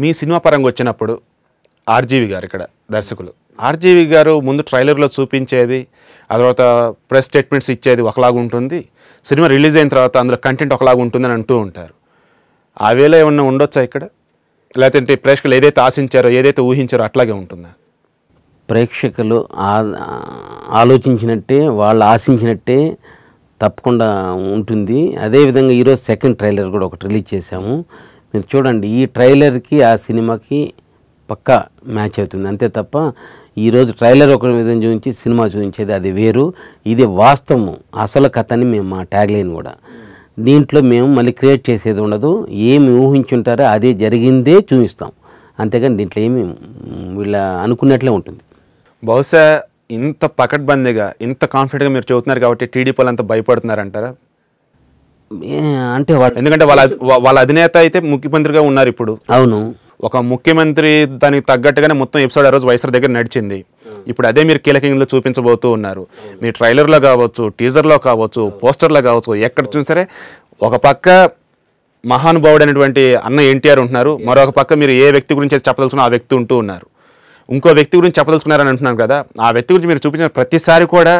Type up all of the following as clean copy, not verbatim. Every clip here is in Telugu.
మీ సినిమా పరంగా వచ్చినప్పుడు ఆర్జీవి గారు ఇక్కడ దర్శకులు ఆర్జీవి గారు ముందు ట్రైలర్లో చూపించేది ఆ తర్వాత ప్రెస్ స్టేట్మెంట్స్ ఇచ్చేది ఒకలాగా ఉంటుంది, సినిమా రిలీజ్ అయిన తర్వాత అందులో కంటెంట్ ఒకలాగా ఉంటుందని అంటూ ఉంటారు. ఆ వేళ ఏమన్నా ఉండొచ్చా ఇక్కడ, లేదంటే ప్రేక్షకులు ఏదైతే ఆశించారో ఏదైతే ఊహించారో అట్లాగే ఉంటుందా? ప్రేక్షకులు ఆలోచించినట్టే వాళ్ళు ఆశించినట్టే తప్పకుండా ఉంటుంది. అదేవిధంగా ఈరోజు సెకండ్ ట్రైలర్ కూడా ఒకటి రిలీజ్ చేశాము. మీరు చూడండి, ఈ ట్రైలర్కి ఆ సినిమాకి పక్కా మ్యాచ్ అవుతుంది. అంతే తప్ప ఈరోజు ట్రైలర్ ఒక విధంగా చూపించి సినిమా చూపించేది అది వేరు, ఇది వాస్తవం, అసలు కథని మేము మా ట్యాగ్లైన్ కూడా. దీంట్లో మేము మళ్ళీ క్రియేట్ చేసేది ఉండదు, ఏమి ఊహించుంటారో అదే జరిగిందే చూపిస్తాం, అంతేగాని దీంట్లో ఏమి వీళ్ళ అనుకున్నట్లే ఉంటుంది. బహుశా ఇంత పకడ్బందీగా ఇంత కాన్ఫిడెంట్గా మీరు చెబుతున్నారు కాబట్టి టీడీపీ వాళ్ళు అంత భయపడుతున్నారంటారా? అంటే ఎందుకంటే వాళ్ళ అధినేత అయితే ముఖ్యమంత్రిగా ఉన్నారు ఇప్పుడు. అవును, ఒక ముఖ్యమంత్రి దానికి తగ్గట్టుగానే మొత్తం ఎపిసోడ్ ఆ రోజు వైఎస్ఆర్ దగ్గర నడిచింది. ఇప్పుడు అదే మీరు కీలకంగా చూపించబోతూ ఉన్నారు. మీ ట్రైలర్లో కావచ్చు, టీజర్లో కావచ్చు, పోస్టర్లో కావచ్చు, ఎక్కడ చూసారే ఒక పక్క మహానుభావుడు అనేటువంటి అన్న ఎన్టీఆర్ ఉంటున్నారు, మరొక పక్క మీరు ఏ వ్యక్తి గురించి చెప్పదలుచుకున్నా ఆ వ్యక్తి ఉంటూ ఉన్నారు. ఇంకో వ్యక్తి గురించి చెప్పదలుచుకున్నారని అంటున్నారు కదా, ఆ వ్యక్తి గురించి మీరు చూపించిన ప్రతిసారి కూడా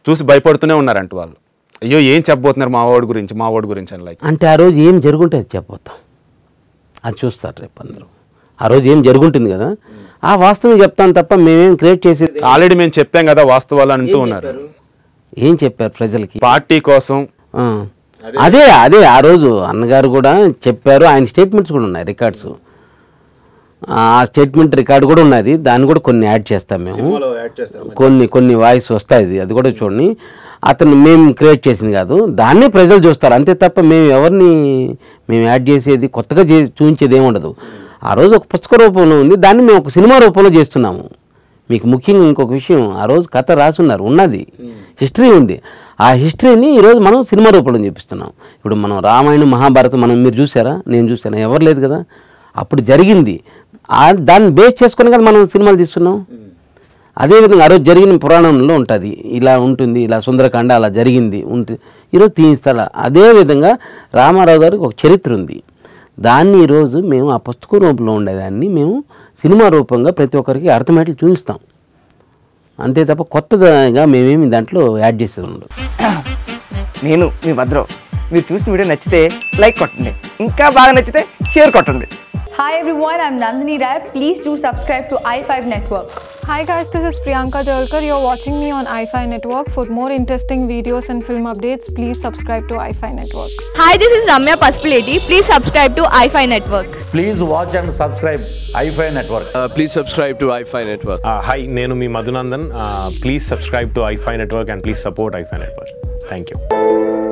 చూసి భయపడుతూనే ఉన్నారంట వాళ్ళు. అయ్యో ఏం చెప్పబోతున్నారు మా వాడి గురించి అని. లైక్ అంటే ఆ రోజు ఏం జరుగుంటే అది చెప్పబోతాం, అది చూస్తారు రేపు అందరూ. ఆ రోజు ఏం జరుగుంటుంది కదా, ఆ వాస్తవం చెప్తాను తప్ప మేమేం క్రియేట్ చేసేది. ఆల్రెడీ మేము చెప్పాం కదా వాస్తవాలు అంటూ ఉన్నారు. ఏం చెప్పారు ప్రజలకి? పార్టీ కోసం అదే అదే ఆ రోజు అన్నగారు కూడా చెప్పారు, ఆయన స్టేట్మెంట్స్ కూడా ఉన్నాయి, రికార్డ్స్. ఆ స్టేట్మెంట్ రికార్డు కూడా ఉన్నది, దాన్ని కూడా కొన్ని యాడ్ చేస్తాం మేము, కొన్ని వాయిస్ వస్తాయి, అది కూడా చూడండి. అతను మేము క్రియేట్ చేసింది కాదు, దాన్ని ప్రజలు చూస్తారు అంతే తప్ప మేము యాడ్ చేసేది కొత్తగా చూపించేది ఏమి ఉండదు. ఆ రోజు ఒక పుస్తక రూపంలో ఉంది, దాన్ని మేము ఒక సినిమా రూపంలో చేస్తున్నాము. మీకు ముఖ్యంగా ఇంకొక విషయం, ఆ రోజు కథ రాసున్నారు, ఉన్నది హిస్టరీ ఉంది, ఆ హిస్టరీని ఈరోజు మనం సినిమా రూపంలో చూపిస్తున్నాం. ఇప్పుడు మనం రామాయణం మహాభారతం మీరు చూసారా? నేను చూసాను, ఎవరు లేదు కదా. అప్పుడు జరిగింది, దాన్ని బేస్ చేసుకుని కదా మనం సినిమాలు తీస్తున్నాం. అదేవిధంగా ఆ రోజు జరిగిన పురాణంలో ఉంటుంది, ఇలా ఉంటుంది, ఇలా సుందరకాండ అలా జరిగింది ఉంటుంది, ఈరోజు తీస్తాడు. అదేవిధంగా రామారావు గారికి ఒక చరిత్ర ఉంది, దాన్ని ఈరోజు మేము ఆ పుస్తక రూపంలో ఉండేదాన్ని మేము సినిమా రూపంగా ప్రతి ఒక్కరికి అర్థమయ్యేట్లు చూపిస్తాం, అంతే తప్ప కొత్తగా మేమేమి దాంట్లో యాడ్ చేసేది ఉండదు. నేను మీ భద్రం, మీరు చూసిన వీడియో నచ్చితే లైక్ కొట్టండి, ఇంకా బాగా నచ్చితే షేర్ కొట్టండి. Hi everyone, I'm Nandini Rai. Please do subscribe to i5 Network. Hi guys, this is Priyanka Jalkar. You're watching me on i5 Network. For more interesting videos and film updates, please subscribe to i5 Network. Hi, this is Ramya Paspaleti. Please subscribe to i5 Network. Please watch and subscribe i5 Network. Please subscribe to i5 Network. Hi, nenu mi Madhunandan. Please subscribe to i5 Network and please support i5 Network. Thank you.